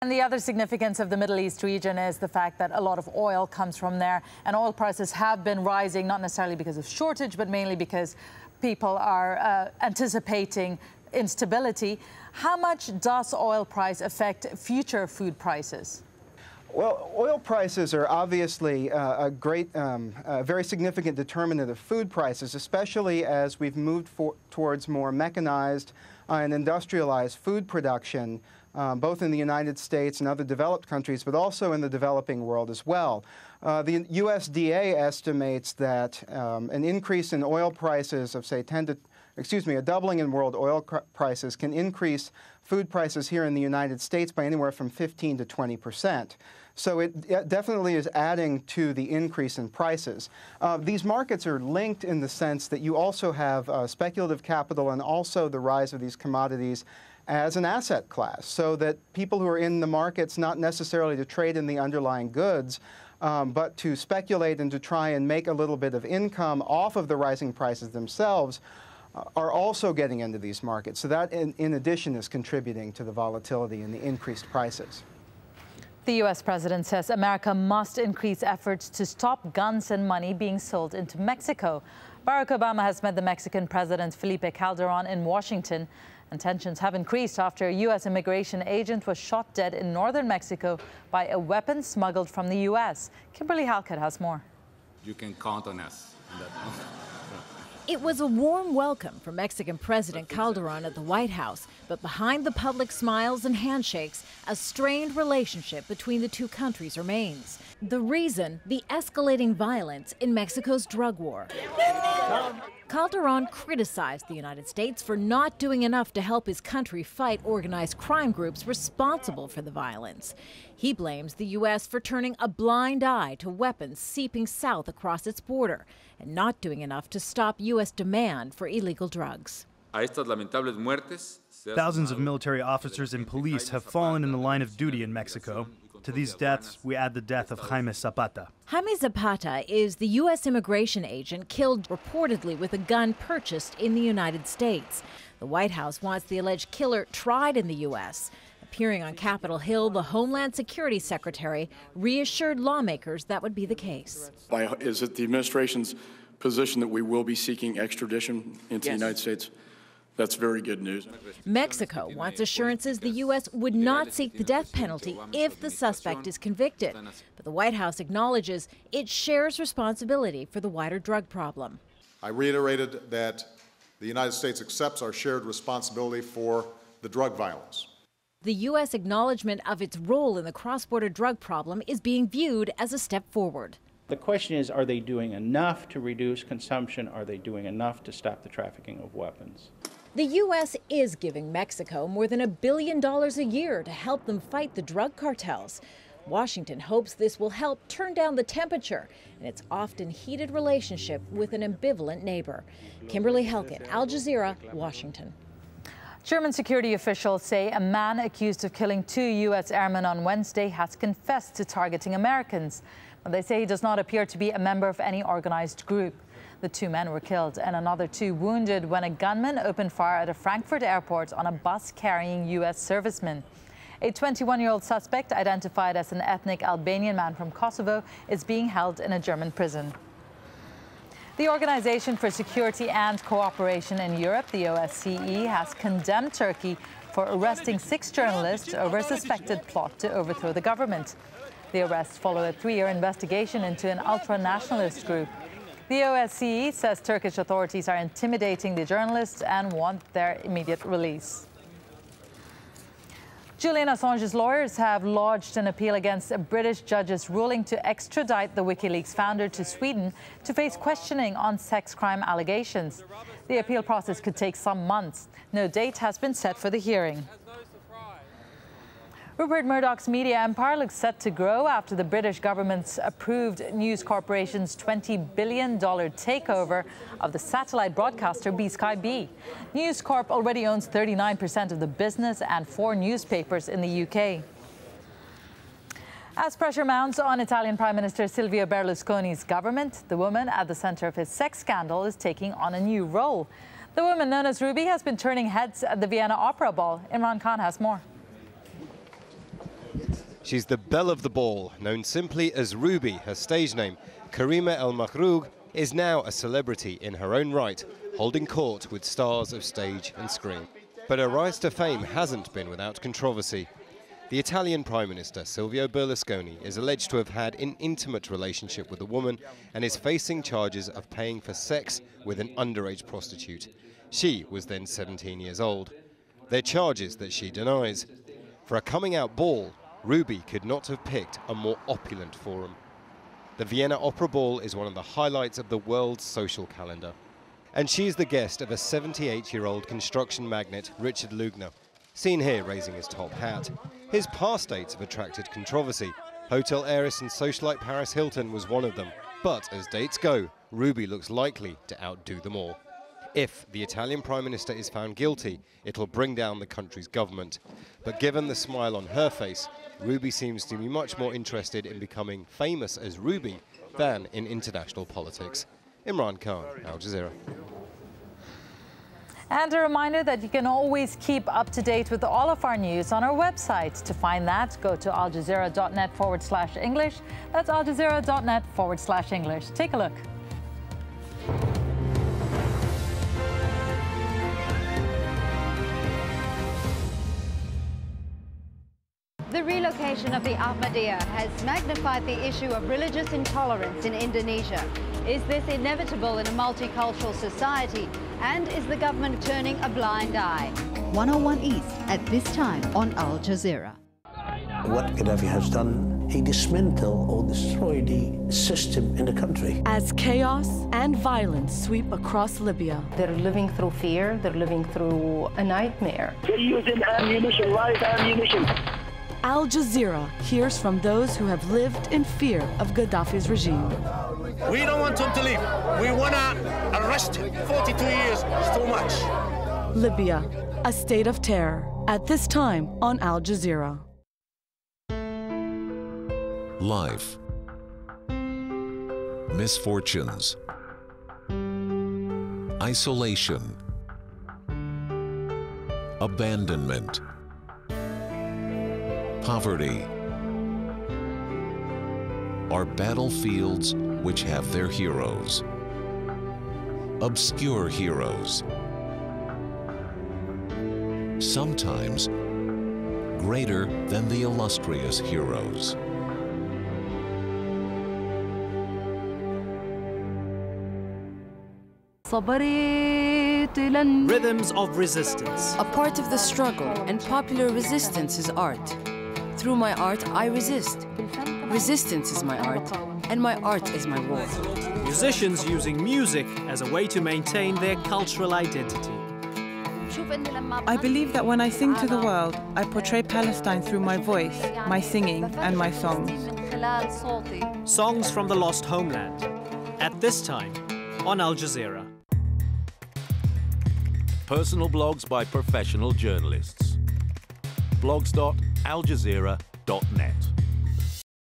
And the other significance of the Middle East region is the fact that a lot of oil comes from there, and oil prices have been rising, not necessarily because of shortage, but mainly because people are anticipating instability. How much does oil price affect future food prices? Well, oil prices are obviously a very significant determinant of food prices, especially as we've moved towards more mechanized and industrialized food production, both in the United States and other developed countries, but also in the developing world as well. The USDA estimates that an increase in oil prices of, say, a doubling in world oil prices can increase food prices here in the United States by anywhere from 15 to 20%. So it definitely is adding to the increase in prices. These markets are linked in the sense that you also have speculative capital and also the rise of these commodities as an asset class, so that people who are in the markets not necessarily to trade in the underlying goods, but to speculate and to try and make a little bit of income off of the rising prices themselves, are also getting into these markets. So that, in addition, is contributing to the volatility and the increased prices. The U.S. president says America must increase efforts to stop guns and money being sold into Mexico. Barack Obama has met the Mexican President Felipe Calderon in Washington, and tensions have increased after a U.S. immigration agent was shot dead in northern Mexico by a weapon smuggled from the U.S. Kimberly Halkett has more. You can count on us. It was a warm welcome for Mexican President Calderon at the White House, but behind the public smiles and handshakes, a strained relationship between the two countries remains. The reason, the escalating violence in Mexico's drug war. Calderon criticized the United States for not doing enough to help his country fight organized crime groups responsible for the violence. He blames the U.S. for turning a blind eye to weapons seeping south across its border and not doing enough to stop U.S. demand for illegal drugs. Thousands of military officers and police have fallen in the line of duty in Mexico. To these deaths, we add the death of Jaime Zapata. Jaime Zapata is the U.S. immigration agent killed reportedly with a gun purchased in the United States. The White House wants the alleged killer tried in the U.S. Appearing on Capitol Hill, the Homeland Security Secretary reassured lawmakers that would be the case. Is it the administration's position that we will be seeking extradition into the United States? That's very good news. Mexico wants assurances the U.S. would not seek the death penalty if the suspect is convicted. But the White House acknowledges it shares responsibility for the wider drug problem. I reiterated that the United States accepts our shared responsibility for the drug violence. The U.S. acknowledgement of its role in the cross-border drug problem is being viewed as a step forward. The question is, are they doing enough to reduce consumption? Are they doing enough to stop the trafficking of weapons? The U.S. is giving Mexico more than $1 billion a year to help them fight the drug cartels. Washington hopes this will help turn down the temperature in its often heated relationship with an ambivalent neighbor. Kimberly Halkett, Al Jazeera, Washington. German security officials say a man accused of killing 2 U.S. airmen on Wednesday has confessed to targeting Americans. But they say he does not appear to be a member of any organized group. The 2 men were killed and another 2 wounded when a gunman opened fire at a Frankfurt airport on a bus carrying U.S. servicemen. A 21-year-old suspect, identified as an ethnic Albanian man from Kosovo, is being held in a German prison. The Organization for Security and Cooperation in Europe, the OSCE, has condemned Turkey for arresting 6 journalists over a suspected plot to overthrow the government. The arrests follow a 3-year investigation into an ultra-nationalist group. The OSCE says Turkish authorities are intimidating the journalists and want their immediate release. Julian Assange's lawyers have lodged an appeal against a British judge's ruling to extradite the WikiLeaks founder to Sweden to face questioning on sex crime allegations. The appeal process could take some months. No date has been set for the hearing. Rupert Murdoch's media empire looks set to grow after the British government's approved News Corporation's $20 billion takeover of the satellite broadcaster B-Sky B. News Corp already owns 39% of the business and 4 newspapers in the UK. As pressure mounts on Italian Prime Minister Silvio Berlusconi's government, the woman at the center of his sex scandal is taking on a new role. The woman known as Ruby has been turning heads at the Vienna Opera Ball. Imran Khan has more. She's the belle of the ball, known simply as Ruby, her stage name. Karima El Makhroug is now a celebrity in her own right, holding court with stars of stage and screen. But her rise to fame hasn't been without controversy. The Italian Prime Minister, Silvio Berlusconi, is alleged to have had an intimate relationship with a woman and is facing charges of paying for sex with an underage prostitute. She was then 17 years old. They're charges that she denies. For a coming-out ball, Ruby could not have picked a more opulent forum. The Vienna Opera Ball is one of the highlights of the world's social calendar. And she's the guest of a 78-year-old construction magnate, Richard Lugner, seen here raising his top hat. His past dates have attracted controversy. Hotel heiress and socialite Paris Hilton was one of them. But as dates go, Ruby looks likely to outdo them all. If the Italian Prime Minister is found guilty, it'll bring down the country's government. But given the smile on her face, Ruby seems to be much more interested in becoming famous as Ruby than in international politics. Imran Khan, Al Jazeera. And a reminder that you can always keep up to date with all of our news on our website. To find that, go to aljazeera.net/English. That's aljazeera.net/English. Take a look. The relocation of the Ahmadiyya has magnified the issue of religious intolerance in Indonesia. Is this inevitable in a multicultural society? And is the government turning a blind eye? 101 East at this time on Al Jazeera. What Gaddafi has done, he dismantled or destroyed the system in the country. As chaos and violence sweep across Libya. They're living through fear, they're living through a nightmare. They're using ammunition, live ammunition. Al Jazeera hears from those who have lived in fear of Gaddafi's regime. We don't want him to leave. We want to arrest him. 42 years is too much. Libya, a state of terror. At this time on Al Jazeera. Life. Misfortunes. Isolation. Abandonment. Poverty are battlefields which have their heroes. Obscure heroes. Sometimes greater than the illustrious heroes. Rhythms of resistance. A part of the struggle and popular resistance is art. Through my art, I resist. Resistance is my art, and my art is my war. Musicians using music as a way to maintain their cultural identity. I believe that when I sing to the world, I portray Palestine through my voice, my singing, and my songs. Songs from the lost homeland. At this time on Al Jazeera. Personal blogs by professional journalists. blogs.aljazeera.net